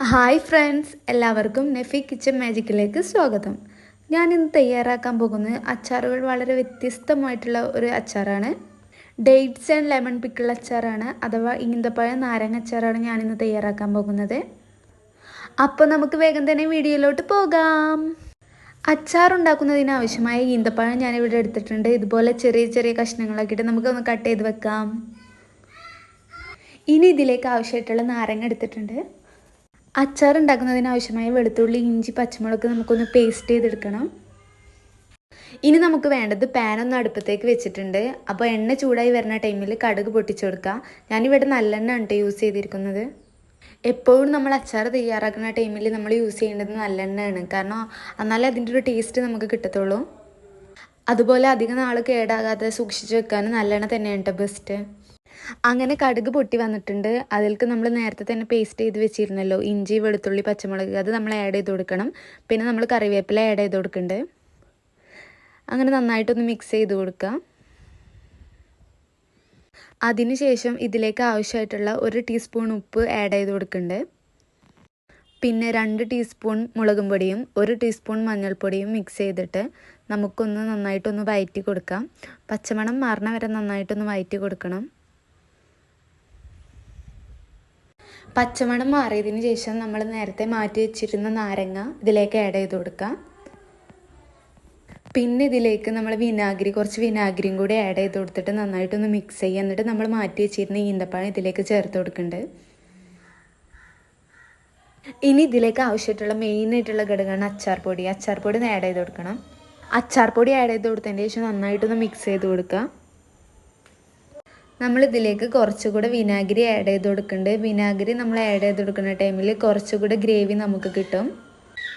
Hi friends, എല്ലാവർക്കും Nefi kitchen മാജിക്കിലേക്ക് സ്വാഗതം. ഞാനിന്ന് തയ്യാറാക്കാൻ പോകുന്നത് അച്ചാറുകൾ വളരെ വ്യത്യസ്തമായിട്ടുള്ള ഒരു അച്ചാറാണ്. ഡേറ്റ്സ് ആൻഡ് ലെമൺ പിക്കിൾ അച്ചാറാണ്, അഥവാ ഈന്തപ്പഴം നാരങ്ങ അച്ചാറാണ് ഞാനിന്ന് തയ്യാറാക്കാൻ പോകുന്നത്. അപ്പോൾ നമുക്ക് വേഗം തന്നെ വീഡിയോയിലോട്ട് പോകാം. അച്ചാറുണ്ടാക്കുന്നതിന് ആവശ്യമായ ഈന്തപ്പഴം ഞാനിവിടെ എടുത്തിട്ടുണ്ട്. ഇതുപോലെ ചെറിയ ചെറിയ കഷ്ണങ്ങളാക്കിയിട്ട് നമുക്കൊന്ന് കട്ട് ചെയ്ത് വെക്കാം. ഇനി ഇതിലേക്ക് ആവശ്യമായിട്ടുള്ള നാരങ്ങ എടുത്തിട്ടുണ്ട്. അച്ചാർ ഉണ്ടാക്കുന്നതിന് ആവശ്യമായ വെളുത്തുള്ളി, ഇഞ്ചി, പച്ചമുളക് നമുക്കൊന്ന് പേസ്റ്റ് ചെയ്തെടുക്കണം. ഇനി നമുക്ക് വേണ്ടത് പാനൊന്ന് അടുപ്പത്തേക്ക് വെച്ചിട്ടുണ്ട്. അപ്പോൾ എണ്ണ ചൂടായി വരുന്ന ടൈമിൽ കടുക് പൊട്ടിച്ചു കൊടുക്കുക. ഞാനിവിടെ നല്ലെണ്ണ ആണ് യൂസ് ചെയ്തിരിക്കുന്നത്. എപ്പോഴും നമ്മൾ അച്ചാർ തയ്യാറാക്കുന്ന ടൈമിൽ നമ്മൾ യൂസ് ചെയ്യേണ്ടത് നല്ലെണ്ണയാണ്, കാരണം എന്നാലേ അതിൻ്റെ ഒരു ടേസ്റ്റ് നമുക്ക് കിട്ടത്തുള്ളൂ. അതുപോലെ അധികം നാൾ കേടാകാതെ സൂക്ഷിച്ച് വെക്കാൻ നല്ലെണ്ണ തന്നെയാണ് കേട്ടോ ബെസ്റ്റ്. അങ്ങനെ കടുക് പൊട്ടി വന്നിട്ടുണ്ട്. അതിലേക്ക് നമ്മൾ നേരത്തെ തന്നെ പേസ്റ്റ് ചെയ്ത് വെച്ചിരുന്നല്ലോ ഇഞ്ചി, വെളുത്തുള്ളി, പച്ചമുളക്, അത് നമ്മൾ ആഡ് ചെയ്ത് കൊടുക്കണം. പിന്നെ നമ്മൾ കറിവേപ്പില ആഡ് ചെയ്ത് കൊടുക്കുന്നുണ്ട്. അങ്ങനെ നന്നായിട്ടൊന്ന് മിക്സ് ചെയ്ത് കൊടുക്കുക. അതിനുശേഷം ഇതിലേക്ക് ആവശ്യമായിട്ടുള്ള 1 ടീസ്പൂൺ ഉപ്പ് ആഡ് ചെയ്ത് കൊടുക്കുന്നുണ്ട്. പിന്നെ 2 ടീസ്പൂൺ മുളകും പൊടിയും 1 ടീസ്പൂൺ മഞ്ഞൾപ്പൊടിയും മിക്സ് ചെയ്തിട്ട് നമുക്കൊന്ന് നന്നായിട്ടൊന്ന് വഴറ്റി കൊടുക്കാം. പച്ചമണം മാറണ വരെ നന്നായിട്ടൊന്ന് വഴറ്റി കൊടുക്കണം. പച്ചമണം മാറിയതിന് ശേഷം നമ്മൾ നേരത്തെ മാറ്റി വെച്ചിരുന്ന നാരങ്ങ ഇതിലേക്ക് ആഡ് ചെയ്ത് കൊടുക്കാം. പിന്നെ ഇതിലേക്ക് നമ്മൾ കുറച്ച് വിനാഗിരിയും കൂടി ആഡ് ചെയ്ത് കൊടുത്തിട്ട് നന്നായിട്ടൊന്ന് മിക്സ് ചെയ്യുക. എന്നിട്ട് നമ്മൾ മാറ്റി വെച്ചിരുന്ന ഈന്തപ്പഴം ഇതിലേക്ക് ചേർത്ത് കൊടുക്കുന്നുണ്ട്. ഇനി ഇതിലേക്ക് ആവശ്യമായിട്ടുള്ള മെയിനായിട്ടുള്ള ഘടകമാണ് അച്ചാർ പൊടി ആഡ് ചെയ്ത് കൊടുക്കണം. അച്ചാർ പൊടി ആഡ് ചെയ്ത് കൊടുത്തതിന് ശേഷം നന്നായിട്ടൊന്ന് മിക്സ് ചെയ്ത് കൊടുക്കുക. നമ്മളിതിലേക്ക് കുറച്ചുകൂടെ വിനാഗിരി ആഡ് ചെയ്ത് കൊടുക്കുന്നുണ്ട്. വിനാഗിരി നമ്മൾ ആഡ് ചെയ്ത് കൊടുക്കുന്ന ടൈമിൽ കുറച്ചുകൂടെ ഗ്രേവി നമുക്ക് കിട്ടും.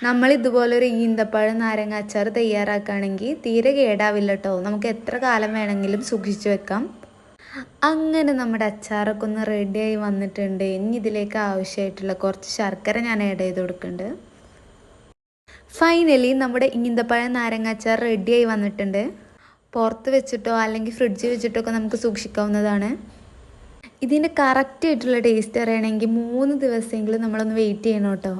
നമ്മൾ ഇതുപോലൊരു ഈന്തപ്പഴം നാരങ്ങ അച്ചാർ തയ്യാറാക്കുകയാണെങ്കിൽ തീരെ കേടാവില്ല കേട്ടോ. നമുക്ക് എത്ര കാലം വേണമെങ്കിലും സൂക്ഷിച്ച് വെക്കാം. അങ്ങനെ നമ്മുടെ അച്ചാറൊക്കെ ഒന്ന് റെഡിയായി വന്നിട്ടുണ്ട്. ഇനി ഇതിലേക്ക് ആവശ്യമായിട്ടുള്ള കുറച്ച് ശർക്കര ഞാൻ ആഡ് ചെയ്ത് കൊടുക്കുന്നുണ്ട്. ഫൈനലി നമ്മുടെ ഈന്തപ്പഴം നാരങ്ങ അച്ചാർ റെഡിയായി വന്നിട്ടുണ്ട്. പുറത്ത് വെച്ചിട്ടോ അല്ലെങ്കിൽ ഫ്രിഡ്ജിൽ വെച്ചിട്ടോ ഒക്കെ നമുക്ക് സൂക്ഷിക്കാവുന്നതാണ്. ഇതിൻ്റെ കറക്റ്റായിട്ടുള്ള ടേസ്റ്റ് അറിയണമെങ്കിൽ 3 ദിവസമെങ്കിലും നമ്മളൊന്ന് വെയിറ്റ് ചെയ്യണം കേട്ടോ.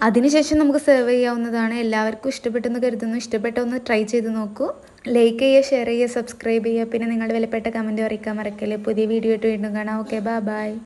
അതിനുശേഷം നമുക്ക് സെർവ് ചെയ്യാവുന്നതാണ്. എല്ലാവർക്കും ഇഷ്ടപ്പെട്ടെന്ന് കരുതുന്നു. ഇഷ്ടപ്പെട്ട ഒന്ന് ട്രൈ ചെയ്ത് നോക്കൂ. ലൈക്ക് ചെയ്യുക, ഷെയർ ചെയ്യുക, സബ്സ്ക്രൈബ് ചെയ്യുക. പിന്നെ നിങ്ങളുടെ വിലപ്പെട്ട കമൻറ്റ് അറിയിക്കാൻ മറക്കല്ലേ. പുതിയ വീഡിയോ ആയിട്ട് വീണ്ടും കാണാം. Okay, by.